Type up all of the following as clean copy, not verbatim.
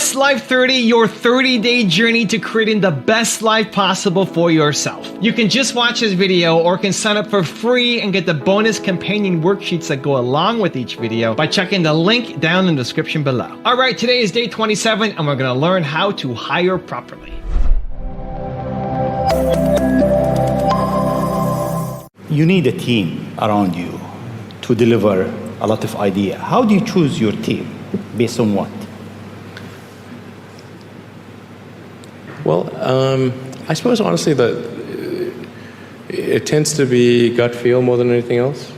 This Life 30, your 30-day journey to creating the best life possible for yourself. You can just watch this video or can sign up for free and get the bonus companion worksheets that go along with each video by checking the link down in the description below. All right, today is day 27 and we're going to learn how to hire properly. You need a team around you to deliver a lot of ideas. How do you choose your team? Based on what? Well, I suppose honestly that it tends to be gut feel more than anything else.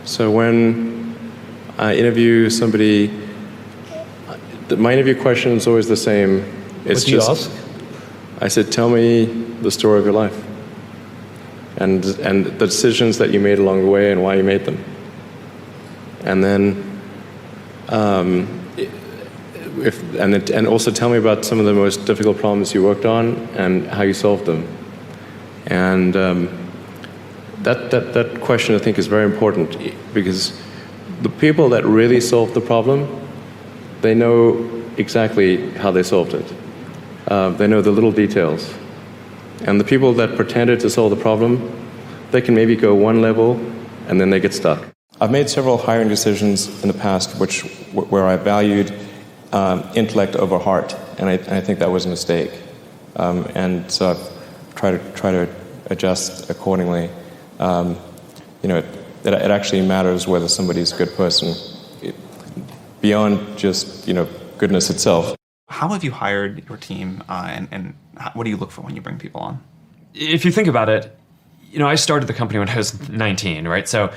So when I interview somebody, my interview question is always the same. What do you ask? I said, tell me the story of your life and the decisions that you made along the way and why you made them. And then, and also tell me about some of the most difficult problems you worked on and how you solved them. And that question I think is very important because the people that really solved the problem, they know exactly how they solved it. They know the little details. And the people that pretended to solve the problem, they can maybe go one level and then they get stuck. I've made several hiring decisions in the past where I valued intellect over heart, and I think that was a mistake. And so I've tried to adjust accordingly. It actually matters whether somebody's a good person beyond just goodness itself. How have you hired your team, and what do you look for when you bring people on? If you think about it, I started the company when I was 19, right? So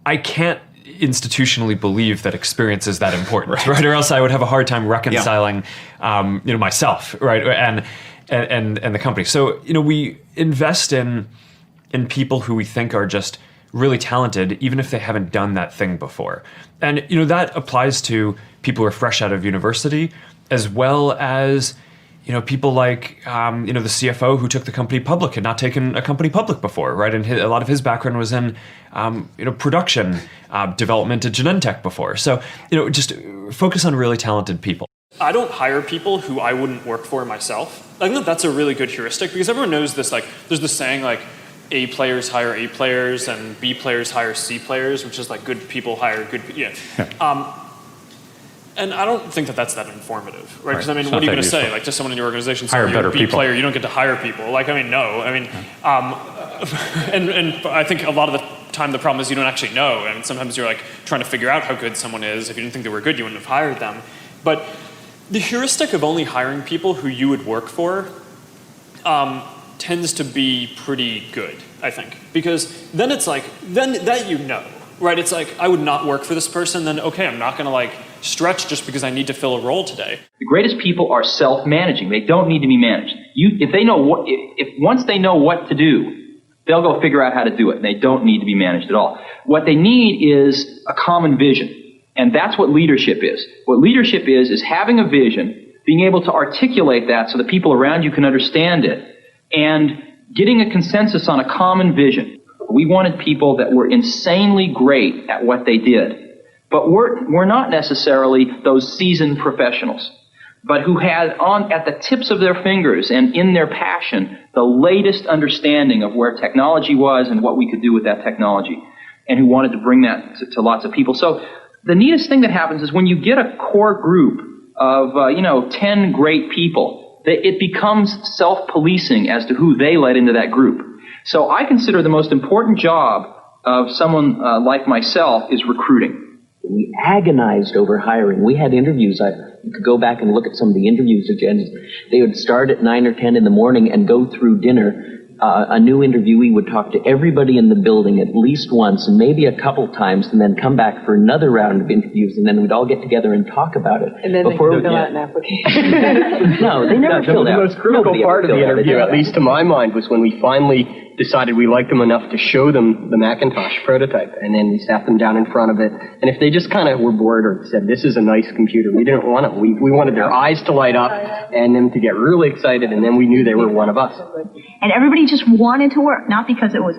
I can't institutionally believe that experience is that important, right? Or else I would have a hard time reconciling, myself, right, and the company. So we invest in people who we think are just really talented, even if they haven't done that thing before. And that applies to people who are fresh out of university, as well as people like the CFO who took the company public had not taken a company public before, right? And a lot of his background was in production development at Genentech before. So just focus on really talented people. I don't hire people who I wouldn't work for myself. I think that that's a really good heuristic because everyone knows this. Like, there's this saying like A players hire A players and B players hire C players, which is like good people hire good. And I don't think that that's that informative, right? Because what are you going to say? Like, to someone in your organization, hire better you're a B people. player, you don't get to hire people. Like, no. And I think a lot of the time the problem is you don't actually know. And sometimes you're like trying to figure out how good someone is. If you didn't think they were good, you wouldn't have hired them. But the heuristic of only hiring people who you would work for tends to be pretty good, I think. Because then it's like, then that right? It's like, I would not work for this person, then okay, I'm not going to stretch just because I need to fill a role today. The greatest people are self-managing. They don't need to be managed. Once they know what to do, they'll go figure out how to do it. They don't need to be managed at all. What they need is a common vision. And that's what leadership is. What leadership is having a vision, being able to articulate that so the people around you can understand it, and getting a consensus on a common vision. We wanted people that were insanely great at what they did. But we're not necessarily those seasoned professionals, but who had at the tips of their fingers and in their passion the latest understanding of where technology was and what we could do with that technology, and who wanted to bring that to lots of people. So the neatest thing that happens is when you get a core group of 10 great people, it becomes self-policing as to who they let into that group. So I consider the most important job of someone like myself is recruiting. We agonized over hiring. We had interviews. You could go back and look at some of the interviews agendas. They would start at 9 or 10 in the morning and go through dinner. A new interviewee would talk to everybody in the building at least once and maybe a couple times, and then come back for another round of interviews, and then we'd all get together and talk about it. And then they fill out an application. No, they never filled out. The most critical part of the interview, at least to my mind, was when we finally decided we liked them enough to show them the Macintosh prototype, and then we sat them down in front of it, and if they just kind of were bored or said, this is a nice computer, we didn't want it. We wanted their eyes to light up and them to get really excited, and then we knew they were one of us. And everybody just wanted to work, not because it was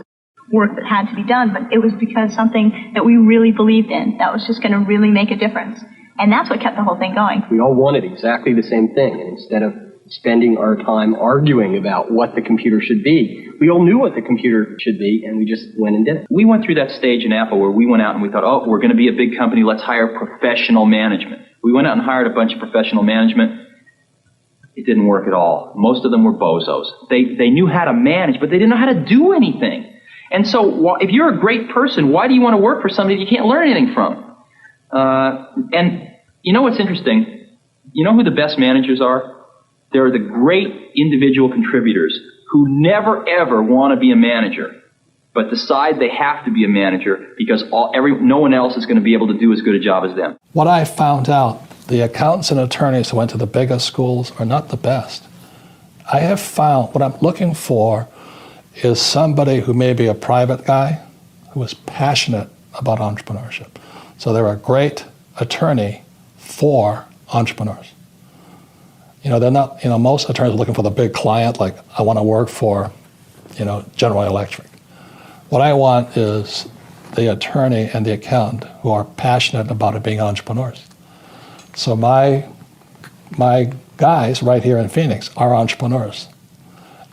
work that had to be done, but it was because something that we really believed in that was just going to really make a difference. And that's what kept the whole thing going. We all wanted exactly the same thing, and instead of spending our time arguing about what the computer should be, we all knew what the computer should be, and we just went and did it. We went through that stage in Apple where we went out and we thought, oh, we're going to be a big company, let's hire professional management. We went out and hired a bunch of professional management. It didn't work at all. Most of them were bozos. They knew how to manage, but they didn't know how to do anything. And so if you're a great person, why do you want to work for somebody you can't learn anything from? And you know what's interesting? You know who the best managers are? They're the great individual contributors who never, ever want to be a manager, but decide they have to be a manager because no one else is going to be able to do as good a job as them. What I found out, the accountants and attorneys who went to the biggest schools are not the best. I have found what I'm looking for is somebody who may be a private guy who is passionate about entrepreneurship. So they're a great attorney for entrepreneurs. They're not, most attorneys are looking for the big client, like I want to work for, General Electric. What I want is the attorney and the accountant who are passionate about it being entrepreneurs. So my guys right here in Phoenix are entrepreneurs,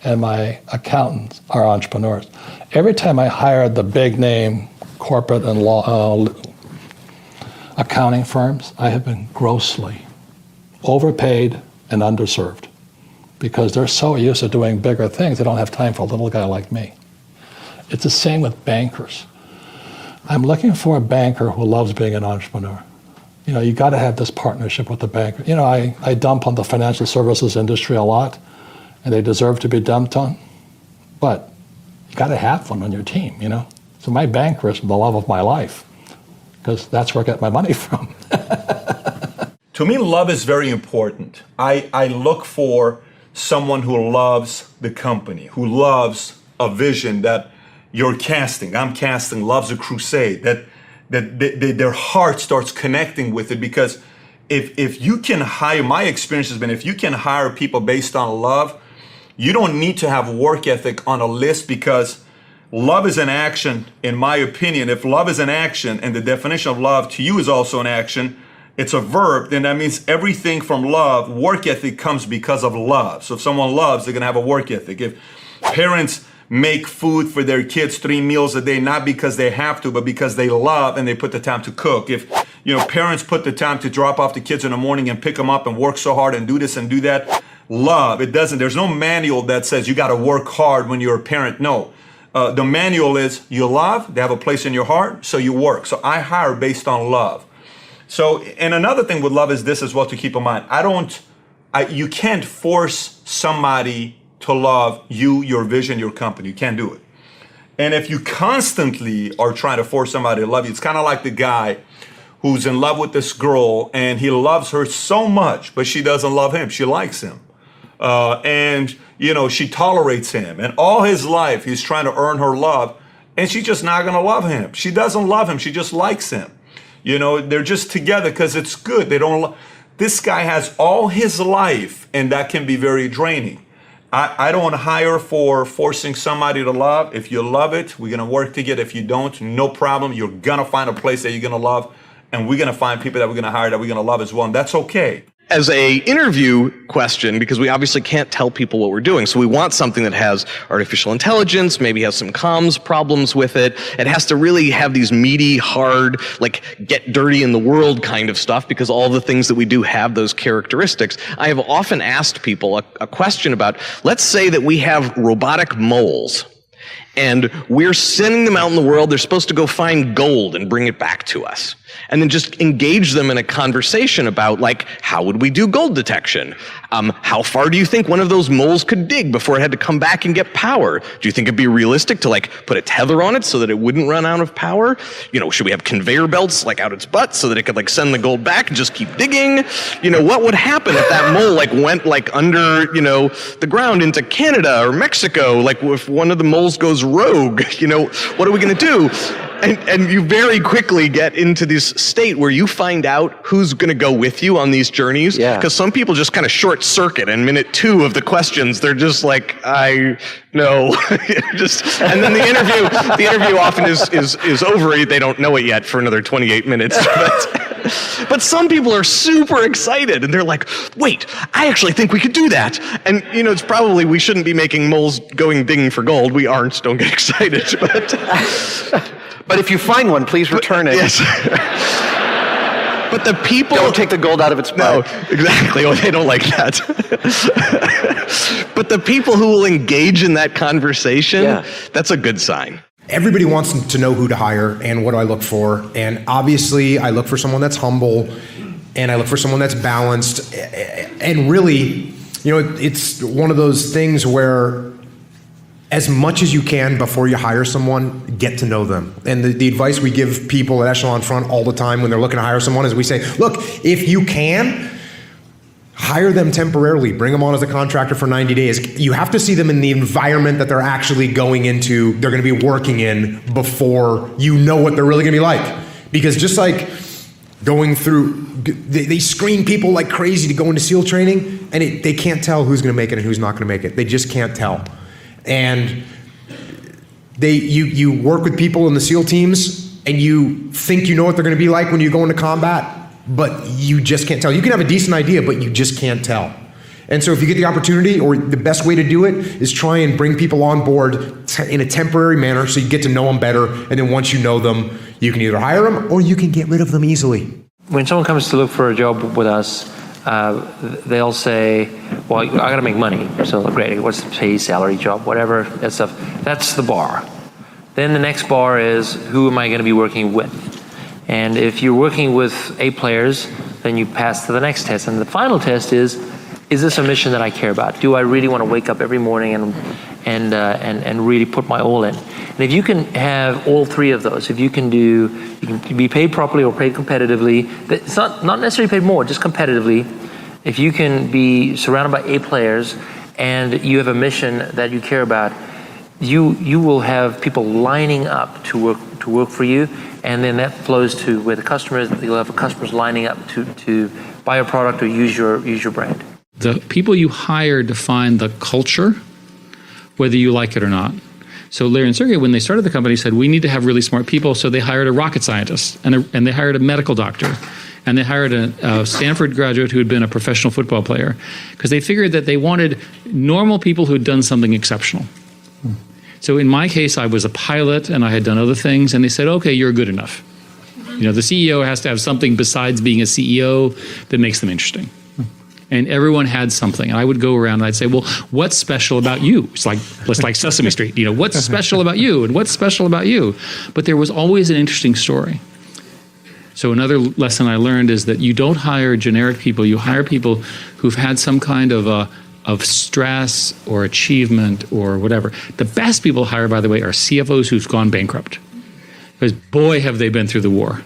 and my accountants are entrepreneurs. Every time I hired the big name corporate and law accounting firms, I have been grossly overpaid and underserved because they're so used to doing bigger things, they don't have time for a little guy like me. It's the same with bankers. I'm looking for a banker who loves being an entrepreneur. You got to have this partnership with the banker. I dump on the financial services industry a lot, and they deserve to be dumped on, but you got to have one on your team, So my banker is the love of my life because that's where I get my money from. To me, love is very important. I look for someone who loves the company, who loves a vision that you're casting, I'm casting, loves a crusade, that their heart starts connecting with it. Because if you can hire, my experience has been, if you can hire people based on love, you don't need to have work ethic on a list, because love is an action, in my opinion. If love is an action and the definition of love to you is also an action, it's a verb, then that means everything from love, work ethic comes because of love. So if someone loves, they're gonna have a work ethic. If parents make food for their kids 3 meals a day, not because they have to, but because they love and they put the time to cook. If parents put the time to drop off the kids in the morning and pick them up and work so hard and do this and do that, love. There's no manual that says you gotta work hard when you're a parent. No, the manual is you love, they have a place in your heart, so you work. So I hire based on love. So, and another thing with love is this as well to keep in mind. You can't force somebody to love you, your vision, your company. You can't do it. And if you constantly are trying to force somebody to love you, it's kind of like the guy who's in love with this girl and he loves her so much, but she doesn't love him. She likes him. And she tolerates him. And all his life, he's trying to earn her love, and she's just not going to love him. She doesn't love him. She just likes him. They're just together because it's good. This guy has all his life, and that can be very draining. I don't hire for forcing somebody to love. If you love it, we're going to work together. If you don't, no problem. You're going to find a place that you're going to love, and we're going to find people that we're going to hire that we're going to love as well, and that's okay. As a interview question, because we obviously can't tell people what we're doing, so we want something that has artificial intelligence, maybe has some comms problems with it. It has to really have these meaty, hard, like get dirty in the world kind of stuff, because all the things that we do have those characteristics. I have often asked people a question about, let's say that we have robotic moles, and we're sending them out in the world. They're supposed to go find gold and bring it back to us. And then just engage them in a conversation about, like, how would we do gold detection? How far do you think one of those moles could dig before it had to come back and get power? Do you think it'd be realistic to, like, put a tether on it so that it wouldn't run out of power? Should we have conveyor belts, like, out its butt so that it could, like, send the gold back and just keep digging? What would happen if that mole, like, went, like, under, the ground into Canada or Mexico? Like, if one of the moles goes rogue, what are we going to do? And you very quickly get into this state where you find out who's going to go with you on these journeys. Yeah. Because some people just kind of short circuit, and minute 2 of the questions, they're just like, I know. And then the interview often is over. They don't know it yet for another 28 minutes. But But some people are super excited and they're like, wait, I actually think we could do that. And it's probably, we shouldn't be making moles going digging for gold. We aren't, don't get excited. But if you find one, please return it. Yes. But the people... Don't take the gold out of its No, mouth. exactly. Oh, they don't like that. But the people who will engage in that conversation, that's a good sign. Everybody wants to know who to hire and what do I look for. And obviously, I look for someone that's humble, and I look for someone that's balanced. And really, it's one of those things where as much as you can before you hire someone, get to know them. And the advice we give people at Echelon Front all the time when they're looking to hire someone is we say, look, if you can, hire them temporarily. Bring them on as a contractor for 90 days. You have to see them in the environment that they're actually going into, they're going to be working in before you know what they're really going to be like. Because just like going through, they screen people like crazy to go into SEAL training, and they can't tell who's going to make it and who's not going to make it. They just can't tell. And you work with people in the SEAL teams and you think you know what they're going to be like when you go into combat, but you just can't tell. You can have a decent idea, but you just can't tell. And so if you get the opportunity, or the best way to do it is try and bring people on board in a temporary manner so you get to know them better. And then once you know them, you can either hire them or you can get rid of them easily. When someone comes to look for a job with us, they'll say, well, I got to make money. So great, what's the pay, salary, job, whatever, that stuff. That's the bar. Then the next bar is, who am I going to be working with? And if you're working with A players, then you pass to the next test. And the final test is this a mission that I care about? Do I really want to wake up every morning and really put my all in? And if you can have all three of those, if you can be paid properly or paid competitively, it's not necessarily paid more, just competitively. If you can be surrounded by A players and you have a mission that you care about, you will have people lining up to work for you, and then that flows to where the customers, you'll have customers lining up to buy a product or use your brand. The people you hire define the culture, whether you like it or not. So Larry and Sergey, when they started the company, said, we need to have really smart people. So they hired a rocket scientist, and they hired a medical doctor, and they hired a Stanford graduate who had been a professional football player, because they figured that they wanted normal people who had done something exceptional. So in my case, I was a pilot, and I had done other things, and they said, okay, you're good enough. The CEO has to have something besides being a CEO that makes them interesting. And everyone had something. And I would go around and I'd say, well, what's special about you? It's like Sesame Street. What's special about you? And what's special about you? But there was always an interesting story. So another lesson I learned is that you don't hire generic people. You hire people who've had some kind of stress or achievement or whatever. The best people to hire, by the way, are CFOs who've gone bankrupt. Because boy, have they been through the war.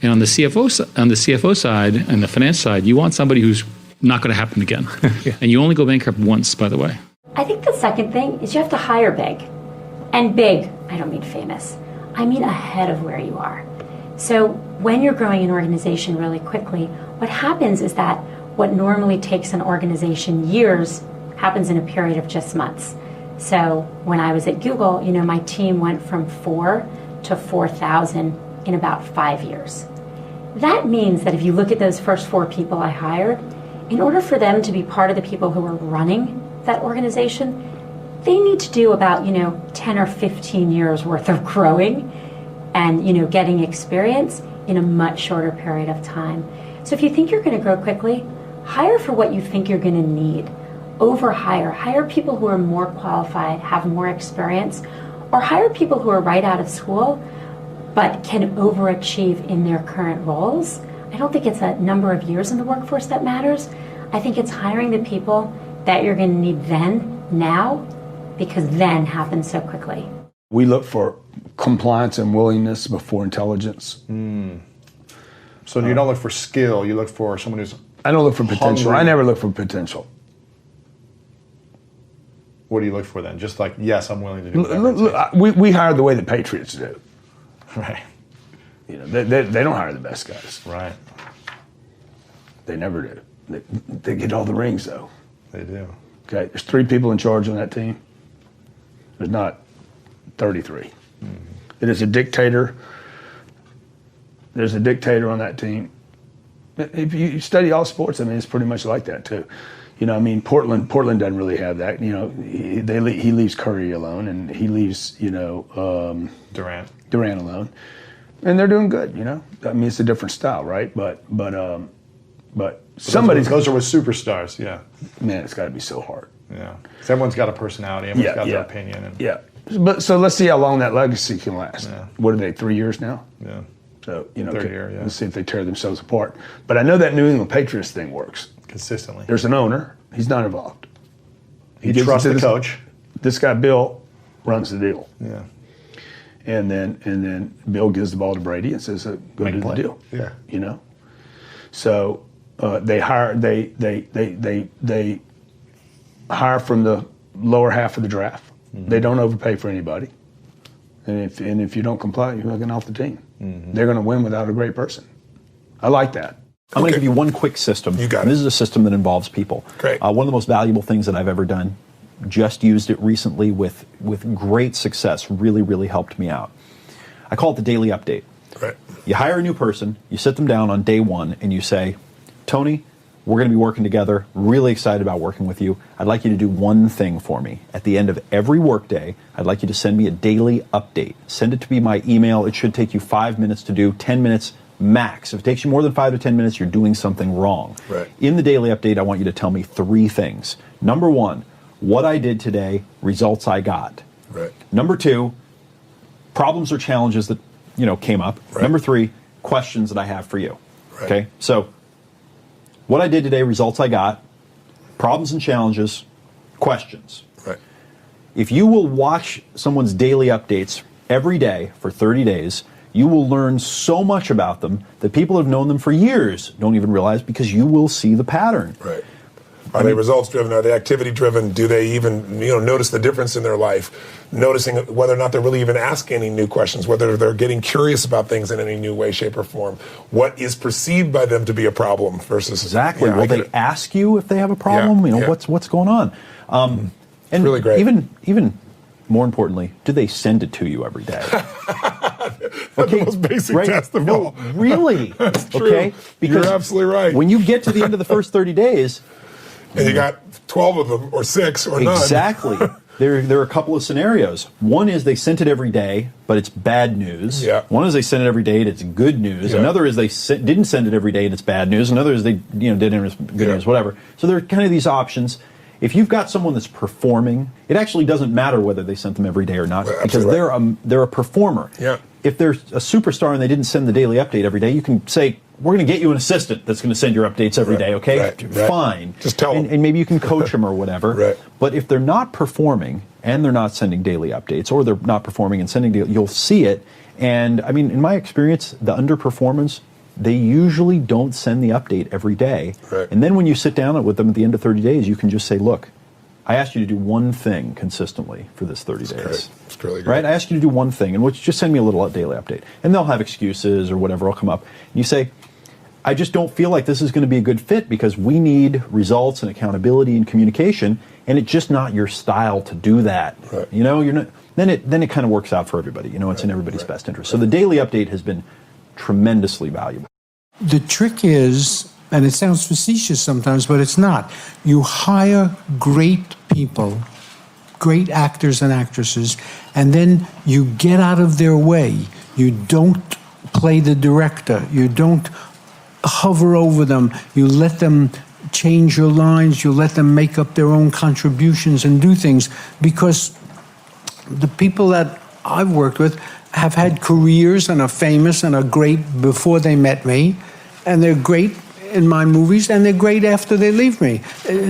And on the CFO side and the finance side, you want somebody who's not going to happen again. Yeah. And you only go bankrupt once, by the way. I think the second thing is you have to hire big. And big, I don't mean famous. I mean ahead of where you are. So when you're growing an organization really quickly, what happens is that what normally takes an organization years happens in a period of just months. So when I was at Google, my team went from 4 to 4,000 in about 5 years. That means that if you look at those first 4 people I hired, in order for them to be part of the people who are running that organization, they need to do about, 10 or 15 years worth of growing and, getting experience in a much shorter period of time. So if you think you're going to grow quickly, hire for what you think you're going to need. Overhire. Hire people who are more qualified, have more experience, or hire people who are right out of school but can overachieve in their current roles. I don't think it's a number of years in the workforce that matters. I think it's hiring the people that you're going to need now, because then happens so quickly. We look for compliance and willingness before intelligence. So you don't look for skill, you look for someone who's I don't look for potential. hungry. I never look for potential. What do you look for then? Just like, yes, I'm willing to do whatever. We hire the way the Patriots do. Right. They don't hire the best guys. Right. They never do. They get all the rings, though. They do. Okay, there's 3 people in charge on that team. There's not 33. It is a dictator. There's a dictator on that team, If you study all sports, I mean, it's pretty much like that too. You know, I mean, Portland doesn't really have that. You know, he leaves Curry alone, and he leaves, you know, Durant alone, and they're doing good. You know, I mean, it's a different style, right? But somebody's those are with superstars. Yeah, man, it's got to be so hard. Yeah, 'cause everyone's got a personality. Everyone's got their opinion. And But so let's see how long that legacy can last. Yeah. What are they? 3 years now? Yeah. So, you know, Third year, yeah. Let's see if they tear themselves apart. But I know that New England Patriots thing works. Consistently. There's an owner. He's not involved. He trusts the coach. This guy, Bill, runs the deal. Yeah. And then Bill gives the ball to Brady and says, go do the deal. Yeah. You know? So they hire from the lower half of the draft. Mm-hmm. They don't overpay for anybody. And if you don't comply, you're looking off the team. Mm-hmm. They're going to win without a great person. I like that. I'm going to give you one quick system. You got it. This is a system that involves people. Great. One of the most valuable things that I've ever done. Just used it recently with great success. Really, really helped me out. I call it the daily update. Right. You hire a new person. You sit them down on day one and you say, Tony, we're going to be working together. Really excited about working with you. I'd like you to do one thing for me. At the end of every workday, I'd like you to send me a daily update. Send it to me by email. It should take you 5 minutes to do, 10 minutes max. If it takes you more than 5 to 10 minutes, you're doing something wrong. Right. In the daily update, I want you to tell me 3 things. Number 1, what I did today, results I got. Right. Number 2, problems or challenges that, you know, came up. Right. Number 3, questions that I have for you. Right. Okay? So, what I did today, results I got, problems and challenges, questions. Right. If you will watch someone's daily updates every day for 30 days, you will learn so much about them that people who have known them for years don't even realize, because you will see the pattern. Right. Are they results driven? Are they activity driven? Do they even, notice the difference in their life? Noticing whether or not they're really even asking any new questions, whether they're getting curious about things in any new way, shape, or form. What is perceived by them to be a problem versus exactly. Will they ask you if they have a problem? What's going on? And really great. Even more importantly, do they send it to you every day? That's the most basic test of all. Really? That's true. Okay? Because you're absolutely right. When you get to the end of the first 30 days, and you got 12 of them, or 6, or none. Exactly. There are a couple of scenarios. One is they sent it every day, but it's bad news. Yeah. One is they sent it every day and it's good news. Yeah. Another is they didn't send it every day and it's bad news. Another is they did it and it's good news, whatever. So there are kind of these options. If you've got someone that's performing, it actually doesn't matter whether they sent them every day or not, because they're a performer. Yeah. If they're a superstar and they didn't send the daily update every day, you can say, we're going to get you an assistant that's going to send your updates every day, okay? Right. Fine. Just tell them. And maybe you can coach them or whatever. Right. But if they're not performing and they're not sending daily updates, or they're not performing and sending daily, you'll see it. And I mean, in my experience, the underperformers, they usually don't send the update every day. Right. And then when you sit down with them at the end of 30 days, you can just say, look, I asked you to do one thing consistently for this 30 days. Great. It's really great. Right? I asked you to do one thing, and just send me a little daily update. And they'll have excuses or whatever will come up. And you say, I just don't feel like this is going to be a good fit because we need results and accountability and communication, and it's just not your style to do that. Right. You're not. Then it kind of works out for everybody. It's in everybody's best interest. So the daily update has been tremendously valuable. The trick is, and it sounds facetious sometimes, but it's not. You hire great people, great actors and actresses, and then you get out of their way. You don't play the director. You don't hover over them. You let them change your lines. You let them make up their own contributions and do things, because the people that I've worked with have had careers and are famous and are great before they met me, and they're great in my movies, and they're great after they leave me.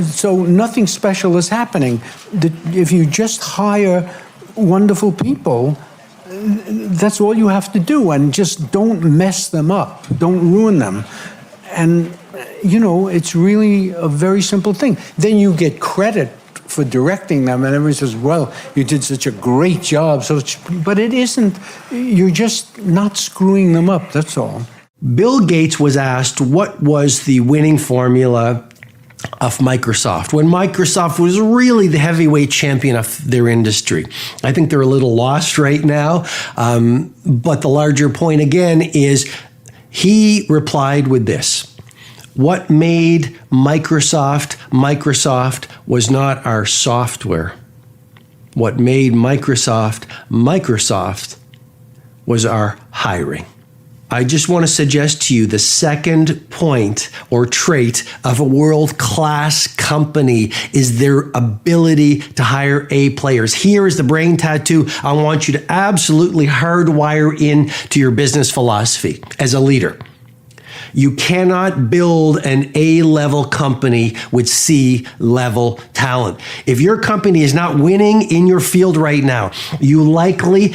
So nothing special is happening. If you just hire wonderful people, that's all you have to do, and just don't mess them up. Don't ruin them. And, it's really a very simple thing. Then you get credit for directing them, and everyone says, well, you did such a great job. But it isn't. You're just not screwing them up, that's all. Bill Gates was asked what was the winning formula of Microsoft when Microsoft was really the heavyweight champion of their industry. I think they're a little lost right now, but the larger point again is he replied with this: What made Microsoft was not our software. What made Microsoft was our hiring. I just want to suggest to you the second point or trait of a world-class company is their ability to hire A players. Here is the brain tattoo I want you to absolutely hardwire into your business philosophy as a leader. You cannot build an A-level company with C-level talent. If your company is not winning in your field right now, you likely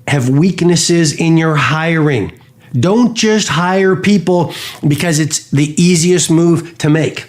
have weaknesses in your hiring. Don't just hire people because it's the easiest move to make.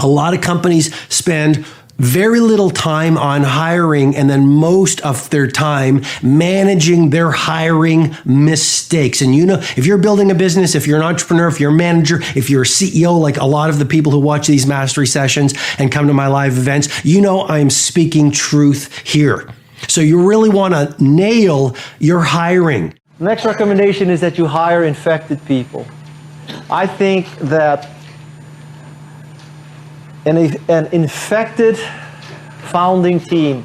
A lot of companies spend very little time on hiring and then most of their time managing their hiring mistakes. And you know, if you're building a business, if you're an entrepreneur, if you're a manager, if you're a CEO, like a lot of the people who watch these mastery sessions and come to my live events, you know I'm speaking truth here. So you really want to nail your hiring. The next recommendation is that you hire infected people. I think that an infected founding team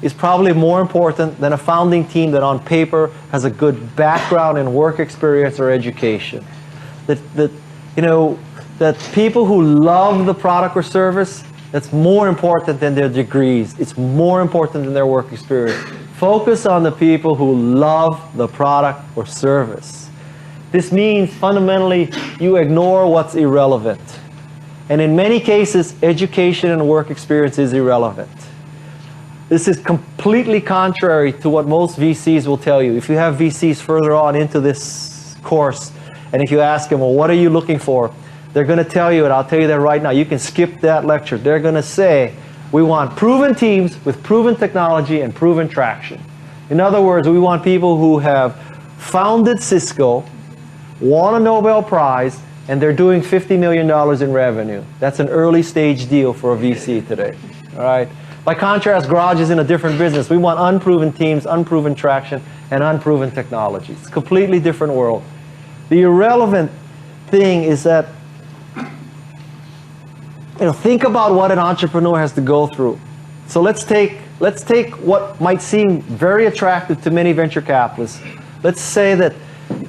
is probably more important than a founding team that on paper has a good background in work experience or education. That people who love the product or service, that's more important than their degrees. It's more important than their work experience. Focus on the people who love the product or service. This means fundamentally you ignore what's irrelevant. And in many cases, education and work experience is irrelevant. This is completely contrary to what most VCs will tell you. If you have VCs further on into this course, and if you ask them, well, what are you looking for? They're going to tell you, and I'll tell you that right now. You can skip that lecture. They're going to say, we want proven teams with proven technology and proven traction. In other words, we want people who have founded Cisco, won a Nobel Prize, and they're doing $50 million in revenue. That's an early stage deal for a VC today. All right. By contrast, Garage is in a different business. We want unproven teams, unproven traction, and unproven technology. It's a completely different world. The irrelevant thing is that, think about what an entrepreneur has to go through. So let's take what might seem very attractive to many venture capitalists. Let's say that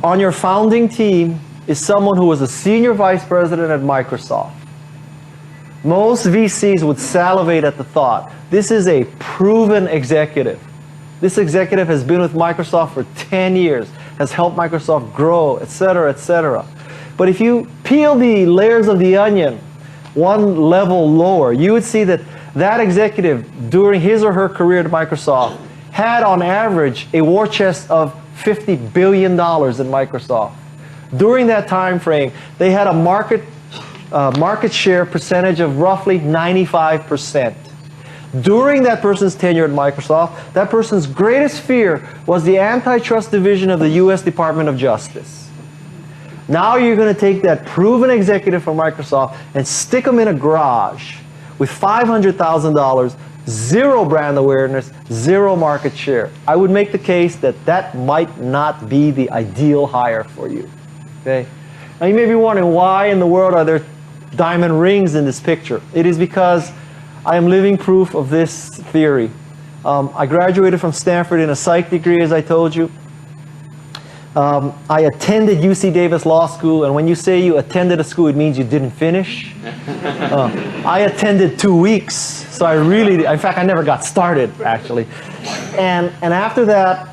on your founding team is someone who was a senior vice president at Microsoft. Most VCs would salivate at the thought. This is a proven executive. This executive has been with Microsoft for 10 years, has helped Microsoft grow, et cetera, et cetera. But if you peel the layers of the onion one level lower, you would see that that executive, during his or her career at Microsoft, had on average a war chest of $50 billion in Microsoft. During that time frame, they had a market share percentage of roughly 95%. During that person's tenure at Microsoft, that person's greatest fear was the antitrust division of the US Department of Justice. Now you're going to take that proven executive from Microsoft and stick them in a garage with $500,000, zero brand awareness, zero market share. I would make the case that that might not be the ideal hire for you. Okay? Now you may be wondering, why in the world are there diamond rings in this picture? It is because I am living proof of this theory. I graduated from Stanford in a psych degree, as I told you. I attended UC Davis Law School, and when you say you attended a school, it means you didn't finish. I attended 2 weeks, so in fact, I never got started, actually. And after that,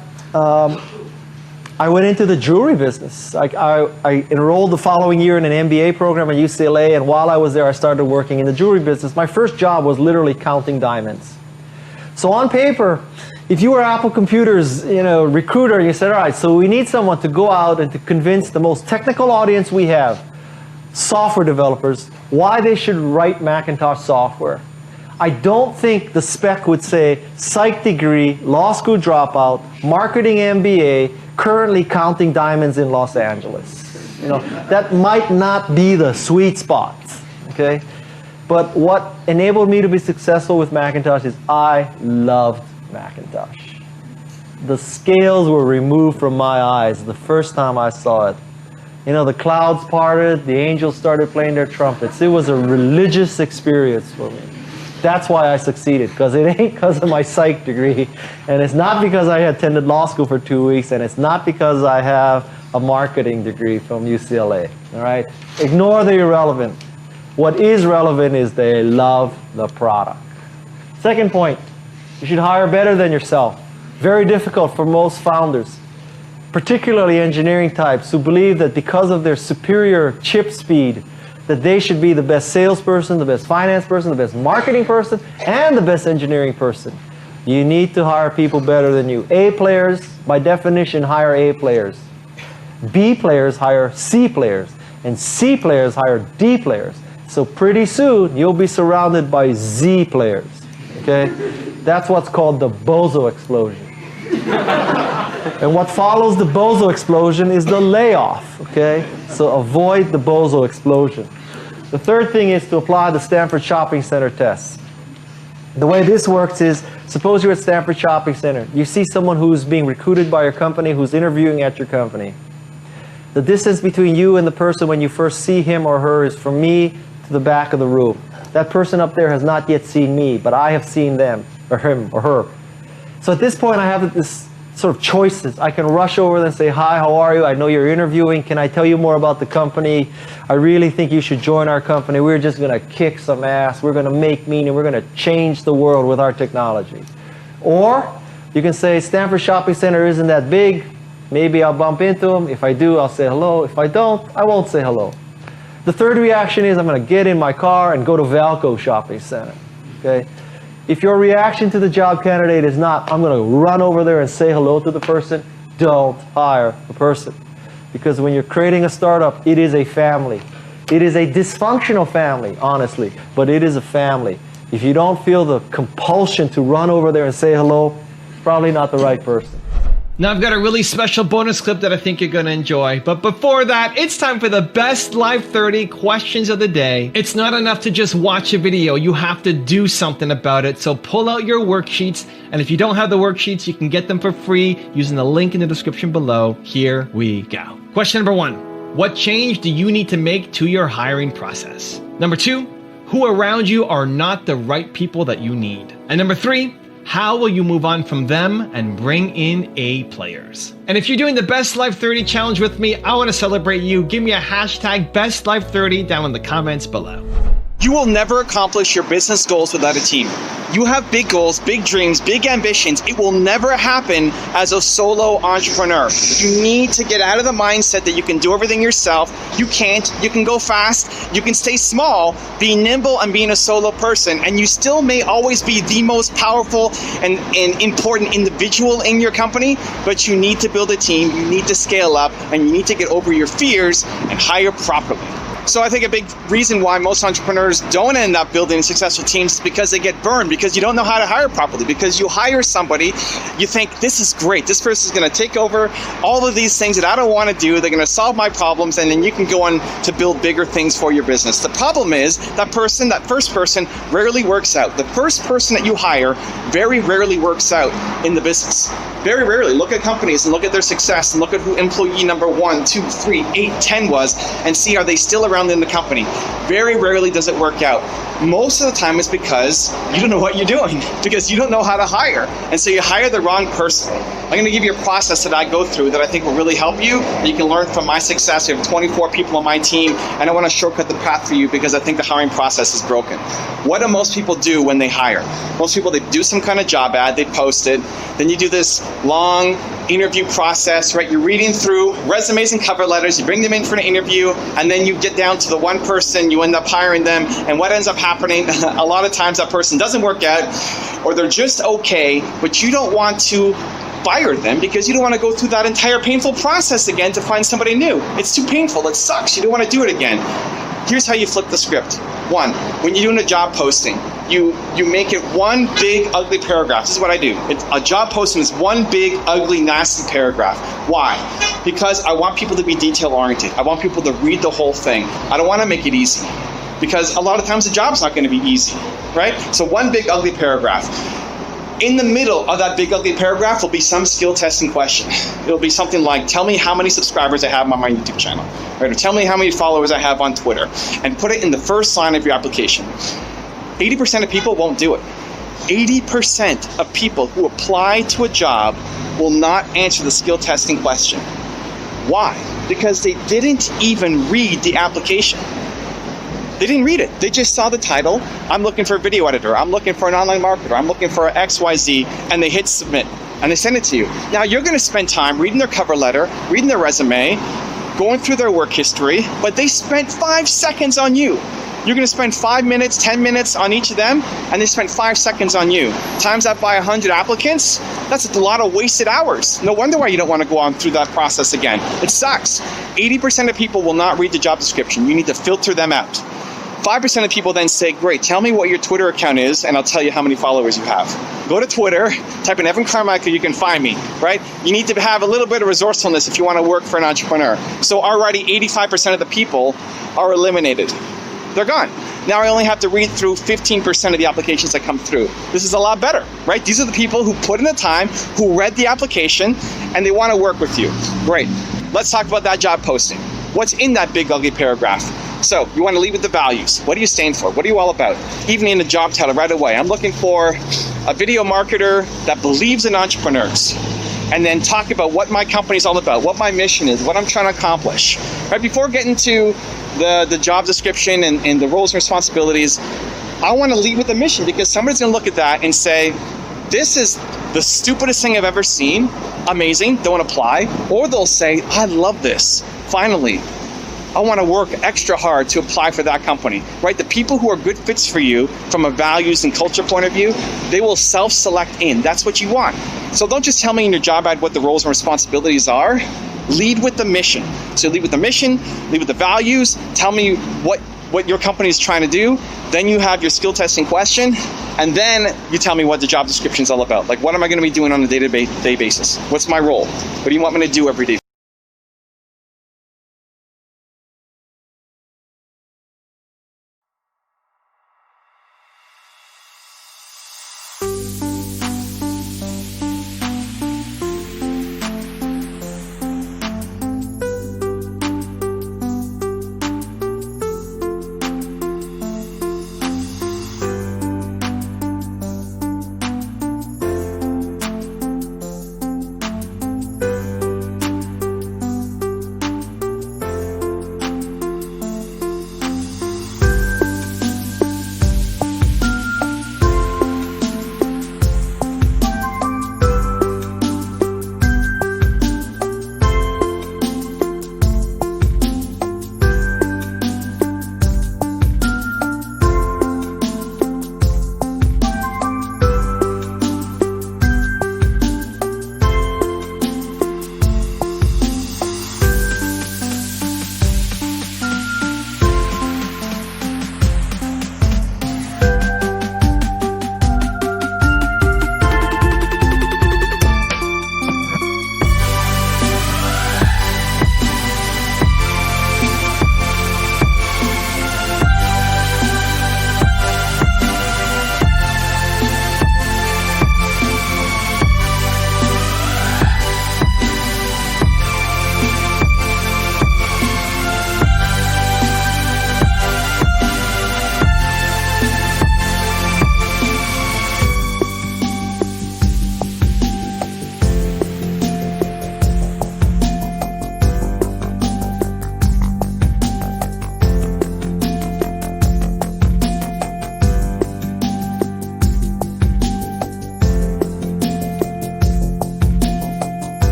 I went into the jewelry business. I enrolled the following year in an MBA program at UCLA, and while I was there, I started working in the jewelry business. My first job was literally counting diamonds. So on paper, if you were Apple Computer's recruiter, you said, all right, so we need someone to go out and to convince the most technical audience we have, software developers, why they should write Macintosh software. I don't think the spec would say psych degree, law school dropout, marketing MBA, currently counting diamonds in Los Angeles. That might not be the sweet spot, okay? But what enabled me to be successful with Macintosh is I loved Macintosh. The scales were removed from my eyes the first time I saw it. the clouds parted, the angels started playing their trumpets. It was a religious experience for me. That's why I succeeded, because it ain't because of my psych degree, and it's not because I attended law school for 2 weeks, and it's not because I have a marketing degree from UCLA, all right? Ignore the irrelevant. What is relevant is they love the product. Second point, you should hire better than yourself. Very difficult for most founders, particularly engineering types who believe that because of their superior chip speed, that they should be the best salesperson, the best finance person, the best marketing person, and the best engineering person. You need to hire people better than you. A players, by definition, hire A players. B players hire C players. And C players hire D players. So pretty soon, you'll be surrounded by Z players. Okay? That's what's called the bozo explosion. And what follows the bozo explosion is the layoff, okay? So avoid the bozo explosion. The third thing is to apply the Stanford Shopping Center test. The way this works is, suppose you're at Stanford Shopping Center. You see someone who's being recruited by your company, who's interviewing at your company. The distance between you and the person when you first see him or her is from me to the back of the room. That person up there has not yet seen me, but I have seen them, or him, or her. So at this point, I have this sort of choices. I can rush over and say, hi, how are you? I know you're interviewing. Can I tell you more about the company? I really think you should join our company. We're just going to kick some ass. We're going to make meaning. We're going to change the world with our technology. Or you can say, Stanford Shopping Center isn't that big. Maybe I'll bump into them. If I do, I'll say hello. If I don't, I won't say hello. The third reaction is I'm going to get in my car and go to Valco Shopping Center. Okay? If your reaction to the job candidate is not, I'm going to run over there and say hello to the person, don't hire the person. Because when you're creating a startup, it is a family. It is a dysfunctional family, honestly, but it is a family. If you don't feel the compulsion to run over there and say hello, it's probably not the right person. Now I've got a really special bonus clip that I think you're going to enjoy. But before that, it's time for the best Live 30 questions of the day. It's not enough to just watch a video. You have to do something about it. So pull out your worksheets. And if you don't have the worksheets, you can get them for free using the link in the description below. Here we go. Question number 1. What change do you need to make to your hiring process? Number 2, who around you are not the right people that you need? And number 3, how will you move on from them and bring in A players? And if you're doing the Best Live 30 challenge with me, I want to celebrate you. Give me a hashtag Best Live 30 down in the comments below. You will never accomplish your business goals without a team. You have big goals, big dreams, big ambitions. It will never happen as a solo entrepreneur. You need to get out of the mindset that you can do everything yourself. You can't. You can go fast. You can stay small, be nimble, and being a solo person. And you still may always be the most powerful and important individual in your company, but you need to build a team. You need to scale up, and you need to get over your fears and hire properly. So I think a big reason why most entrepreneurs don't end up building successful teams is because they get burned, because you don't know how to hire properly, because you hire somebody, you think, this is great, this person's going to take over all of these things that I don't want to do, they're going to solve my problems, and then you can go on to build bigger things for your business. The problem is that first person rarely works out. The first person that you hire very rarely works out in the business. Very rarely. Look at companies and look at their success and look at who employee number 1, 2, 3, 8, 10 was, and see, are they still around in the company? Very rarely does it work out. Most of the time it's because you don't know what you're doing, because you don't know how to hire, and so you hire the wrong person. I'm going to give you a process that I go through that I think will really help you, that you can learn from my success. We have 24 people on my team, and I want to shortcut the path for you because I think the hiring process is broken. What do most people do when they hire? Most people, they do some kind of job ad, they post it, then you do this long interview process, right? You're reading through resumes and cover letters, you bring them in for an interview, and then you get down to the one person, you end up hiring them, and what ends up happening, a lot of times that person doesn't work out, or they're just okay, but you don't want to fire them because you don't want to go through that entire painful process again to find somebody new. It's too painful, it sucks, you don't want to do it again. Here's how you flip the script. 1, when you're doing a job posting, you make it one big ugly paragraph. This is what I do. A job posting is one big ugly nasty paragraph. Why? Because I want people to be detail oriented. I want people to read the whole thing. I don't want to make it easy, because a lot of times the job's not going to be easy, right? So one big ugly paragraph. In the middle of that big ugly paragraph will be some skill testing question. It'll be something like, tell me how many subscribers I have on my YouTube channel, right? Or tell me how many followers I have on Twitter, and put it in the first line of your application. 80% of people won't do it. 80% of people who apply to a job will not answer the skill testing question. Why? Because they didn't even read the application. They didn't read it. They just saw the title. I'm looking for a video editor. I'm looking for an online marketer. I'm looking for XYZ. And they hit submit. And they send it to you. Now, you're going to spend time reading their cover letter, reading their resume, going through their work history, but they spent 5 seconds on you. You're going to spend 5 minutes, 10 minutes on each of them, and they spent 5 seconds on you. Times that by 100 applicants, that's a lot of wasted hours. No wonder why you don't want to go on through that process again. It sucks. 80% of people will not read the job description. You need to filter them out. 5% of people then say, great, tell me what your Twitter account is, and I'll tell you how many followers you have. Go to Twitter, type in Evan Carmichael, you can find me, right? You need to have a little bit of resourcefulness if you want to work for an entrepreneur. So already 85% of the people are eliminated. They're gone. Now I only have to read through 15% of the applications that come through. This is a lot better, right? These are the people who put in the time, who read the application, and they want to work with you. Great. Let's talk about that job posting. What's in that big ugly paragraph? So you want to lead with the values. What do you stand for? What are you all about? Even in the job title right away, I'm looking for a video marketer that believes in entrepreneurs. And then talk about what my company's all about, what my mission is, what I'm trying to accomplish. Right before getting to the job description and the roles and responsibilities, I want to lead with the mission, because somebody's going to look at that and say, this is the stupidest thing I've ever seen. Amazing, don't apply. Or they'll say, I love this. Finally, I want to work extra hard to apply for that company, right? The people who are good fits for you from a values and culture point of view, they will self-select in. That's what you want. So don't just tell me in your job ad what the roles and responsibilities are. Lead with the mission. So lead with the mission, lead with the values, tell me what your company is trying to do. Then you have your skill testing question, and then you tell me what the job description is all about. Like, what am I going to be doing on a day-to-day basis? What's my role? What do you want me to do every day?